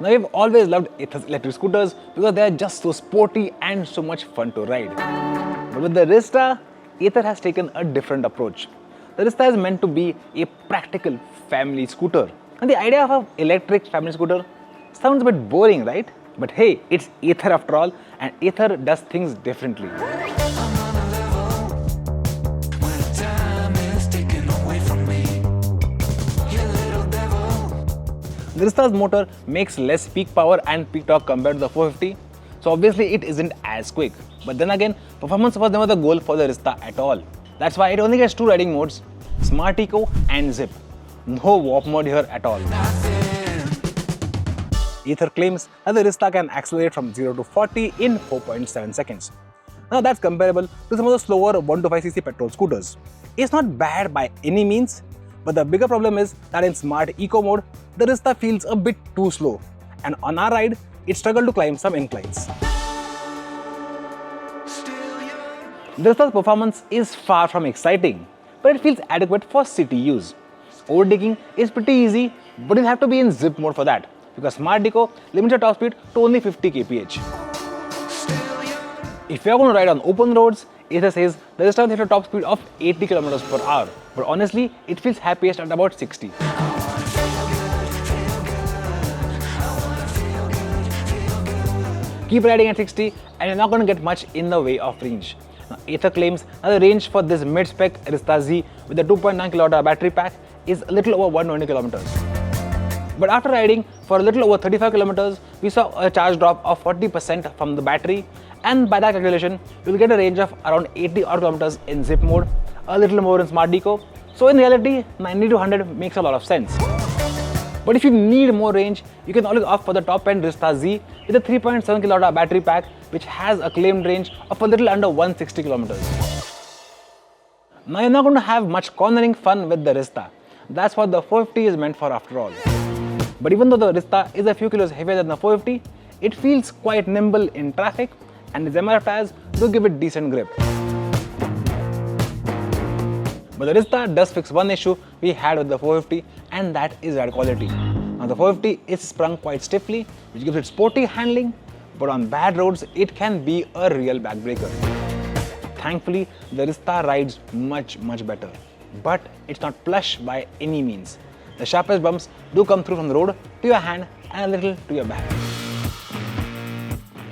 Now we've always loved Ather's electric scooters because they are just so sporty and so much fun to ride. But with the Rizta, Ather has taken a different approach. The Rizta is meant to be a practical family scooter. And the idea of an electric family scooter sounds a bit boring, right? But hey, it's Ather after all, and Ather does things differently. The Rista's motor makes less peak power and peak torque compared to the 450, so obviously it isn't as quick. But then again, performance was never the goal for the Rizta at all. That's why it only gets 2 riding modes, Smart Eco and Zip. No warp mode here at all. Ather claims that the Rizta can accelerate from 0 to 40 in 4.7 seconds. Now that's comparable to some of the slower 125cc petrol scooters. It's not bad by any means, but the bigger problem is that in Smart Eco mode, the Rizta feels a bit too slow, and on our ride, it struggled to climb some inclines. The Rista's performance is far from exciting, but it feels adequate for city use. Overtaking is pretty easy, but you'll have to be in zip mode for that, because Smart Eco limits your top speed to only 50 kph. If you're going to ride on open roads, Ather says the Rizta will hit a top speed of 80 km per hour, but honestly, it feels happiest at about 60. Keep riding at 60 and you're not going to get much in the way of range. Now, Ather claims that the range for this mid-spec Rizta Z with a 2.9 kWh battery pack is a little over 120 km. But after riding for a little over 35 km, we saw a charge drop of 40% from the battery, and by that calculation, you'll get a range of around 80 odd km in zip mode, a little more in Smart Eco. So in reality, 90 to 100 makes a lot of sense. But if you need more range, you can always opt for the top-end Rizta Z with a 3.7 kWh battery pack, which has a claimed range of a little under 160 km. Now you're not going to have much cornering fun with the Rizta. That's what the 450 is meant for after all. But even though the Rizta is a few kilos heavier than the 450, it feels quite nimble in traffic, and its MRF tires do give it decent grip. But the Rizta does fix one issue we had with the 450, and that is ride quality. Now the 450 is sprung quite stiffly, which gives it sporty handling, but on bad roads it can be a real backbreaker. Thankfully, the Rizta rides much better, but it's not plush by any means. The sharpest bumps do come through from the road to your hand and a little to your back.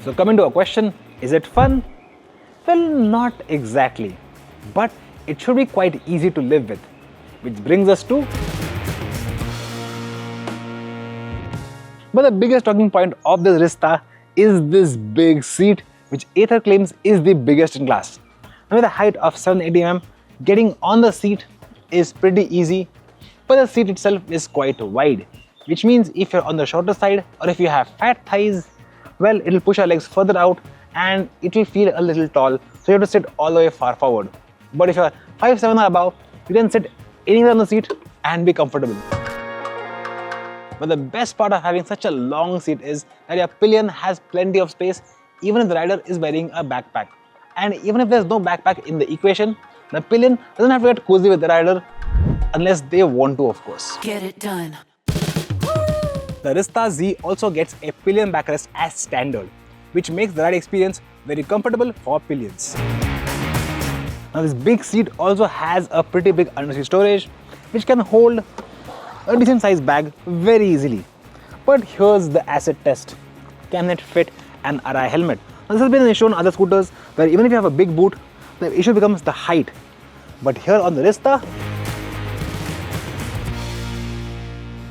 So coming to a question, is it fun? Well, not exactly, but it should be quite easy to live with, which brings us to... But the biggest talking point of this Rizta is this big seat, which Ather claims is the biggest in class. Now with a height of 780 mm, getting on the seat is pretty easy, but the seat itself is quite wide, which means if you're on the shorter side or if you have fat thighs, well, it'll push your legs further out and it'll feel a little tall, so you have to sit all the way far forward. But if you're 5'7" or above, you can sit anywhere on the seat and be comfortable. But the best part of having such a long seat is that your pillion has plenty of space even if the rider is wearing a backpack. And even if there's no backpack in the equation, the pillion doesn't have to get cozy with the rider unless they want to, of course. Get it done. The Rizta Z also gets a pillion backrest as standard, which makes the ride experience very comfortable for pillions. Now this big seat also has a pretty big underseat storage, which can hold a decent sized bag very easily. But here's the acid test. Can it fit an Arai helmet? Now, this has been an issue on other scooters where even if you have a big boot, the issue becomes the height. But here on the Rizta,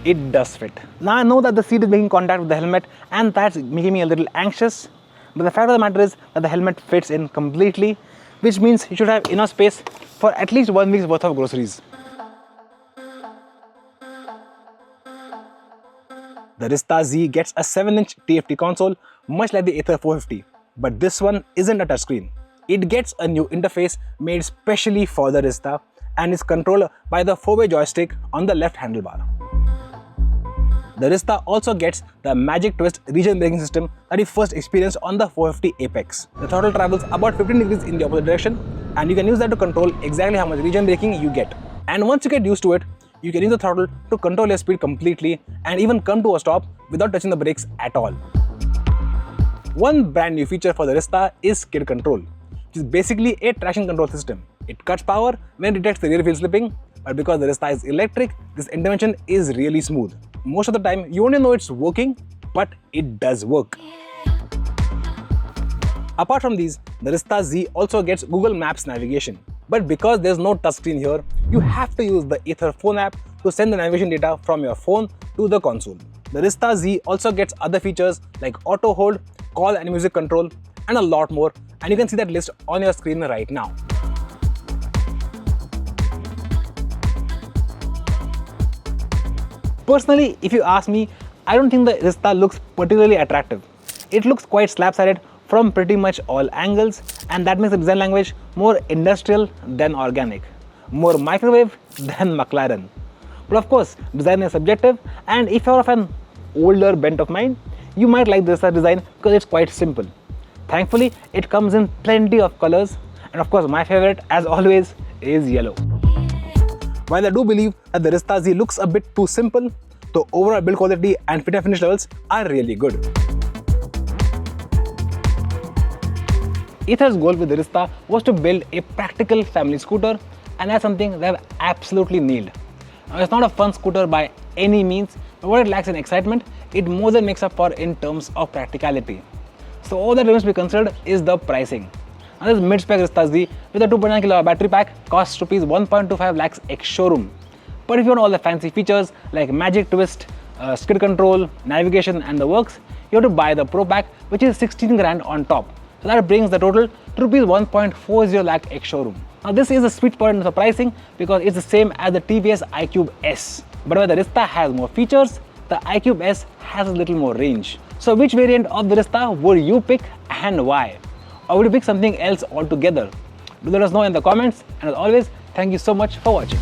it does fit. Now I know that the seat is making contact with the helmet and that's making me a little anxious, but the fact of the matter is that the helmet fits in completely, which means you should have enough space for at least 1 week's worth of groceries. The Rizta Z gets a 7-inch TFT console, much like the Ather 450, but this one isn't a touchscreen. It gets a new interface made specially for the Rizta and is controlled by the 4-way joystick on the left handlebar. The Rizta also gets the Magic Twist regen braking system that we first experienced on the 450 Apex. The throttle travels about 15 degrees in the opposite direction and you can use that to control exactly how much regen braking you get. And once you get used to it, you can use the throttle to control your speed completely and even come to a stop without touching the brakes at all. One brand new feature for the Rizta is skid control, which is basically a traction control system. It cuts power when it detects the rear wheel slipping, but because the Rizta is electric, this intervention is really smooth. Most of the time, you only know it's working, but it does work. Apart from these, the Rizta Z also gets Google Maps navigation. But because there's no touchscreen here, you have to use the Ather phone app to send the navigation data from your phone to the console. The Rizta Z also gets other features like auto hold, call and music control, and a lot more, and you can see that list on your screen right now. Personally, if you ask me, I don't think the Rizta looks particularly attractive. It looks quite slab-sided from pretty much all angles, and that makes the design language more industrial than organic, more microwave than McLaren. But of course, design is subjective, and if you're of an older bent of mind, you might like this design because it's quite simple. Thankfully, it comes in plenty of colors, and of course my favorite, as always, is yellow. While I do believe that the Rizta Z looks a bit too simple, the overall build quality and fit and finish levels are really good. Ather's goal with the Rizta was to build a practical family scooter, and that's something they have absolutely nailed. Now, it's not a fun scooter by any means, but what it lacks in excitement, it more than makes up for in terms of practicality. So all that remains to be considered is the pricing. Now this mid-spec Rizta Z with a 2.9 kWh battery pack costs Rs 1.25 lakhs ex-showroom. But if you want all the fancy features like magic twist, skid control, navigation and the works, you have to buy the Pro Pack, which is 16 grand on top. So that brings the total to Rs 1.40 lakh ex-showroom. Now this is a sweet spot in the pricing because it's the same as the TVS iQube S. But where the Rizta has more features, the iQube S has a little more range. So which variant of the Rizta would you pick and why? Or would you pick something else altogether? Do let us know in the comments, and as always, thank you so much for watching.